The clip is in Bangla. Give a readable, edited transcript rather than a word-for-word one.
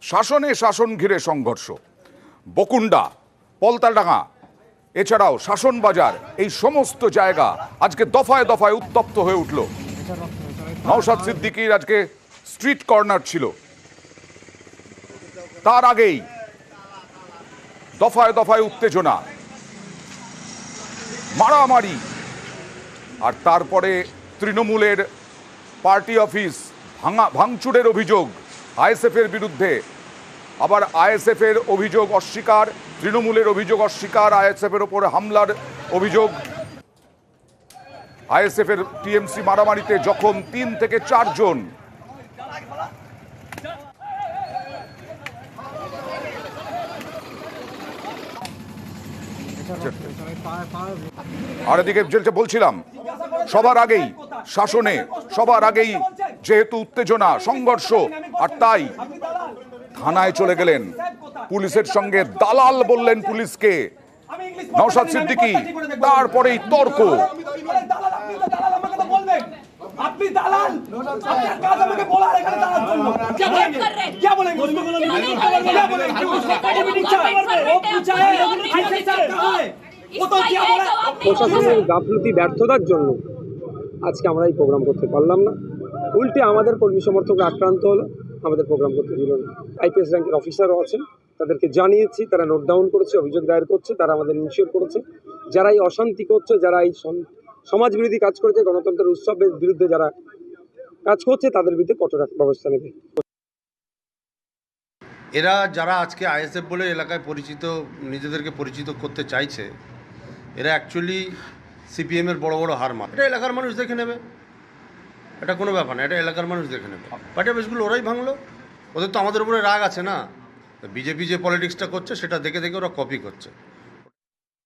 শাসনে শাসন ঘিরে সংঘর্ষ, বকুণ্ডা, পলতাডাঙ্গা, এছাড়াও শাসন বাজার, এই সমস্ত জায়গা আজকে দফায় দফায় উত্তপ্ত হয়ে উঠল। নওশাদ সিদ্দিকীর আজকে স্ট্রিট কর্নার ছিল, তার আগেই দফায় দফায় উত্তেজনা, মারামারি, আর তারপরে তৃণমূলের পার্টি অফিস ভাঙচুরের অভিযোগ আইএসএফ এর বিরুদ্ধে। আবার আইএসএফ এর অভিযোগ অস্বীকার, তৃণমূলের অভিযোগ অস্বীকার, আইএসএফ এর ওপর হামলার অভিযোগ। আইএসএফ এর টিএমসি মারামারিতে জখম 3 থেকে 4 জন। আর এদিকে যেটা বলছিলাম, সবার আগেই শাসনে, সবার আগেই যেহেতু উত্তেজনা, সংঘর্ষ, আর তাই থানায় চলে গেলেন, পুলিশের সঙ্গে দালাল বললেন পুলিশকে নওশাদ সিদ্দিকী। তারপরেই তর্ক। আপনি দালাল, আপনার কাজ আমাকে বলার, এখানে দালাল বলবো क्या बोलेंगे क्या बोलेंगे প্রশাসনের গাফলতি ব্যর্থতার জন্য আজকে আমরা এই প্রোগ্রাম করতে পারলাম না। উল্টে আমাদের কর্মী সমর্থকরা আক্রান্ত হলো, আমাদের প্রোগ্রাম করতে দিল না। আইপিএস র্যাঙ্কের অফিসারও আছেন, তাদেরকে জানিয়েছি, তারা নোট ডাউন করেছে, অভিযোগ দায়ের করছে, তারা আমাদের ইনশিওর করেছে যারা এই অশান্তি করছে, যারা এই সমাজ বিরোধী কাজ করেছে, গণতন্ত্রের উৎসবের বিরুদ্ধে যারা কাজ করছে, তাদের বিরুদ্ধে কঠোর ব্যবস্থা নেবে। এরা যারা আজকে আইএসএফ বলে এলাকায় পরিচিত, নিজেদেরকে পরিচিত করতে চাইছে, এরা অ্যাকচুয়ালি সিপিএমের বড় বড় হার মার। এটা এলাকার মানুষ দেখে নেবে, এটা কোনো ব্যাপার না, এটা এলাকার মানুষ দেখে নেবে। পার্টি অফিসগুলো ওরাই ভাঙলো, ওদের তো আমাদের উপরে রাগ আছে না। বিজেপি যে পলিটিক্সটা করছে সেটা দেখে দেখে ওরা কপি করছে।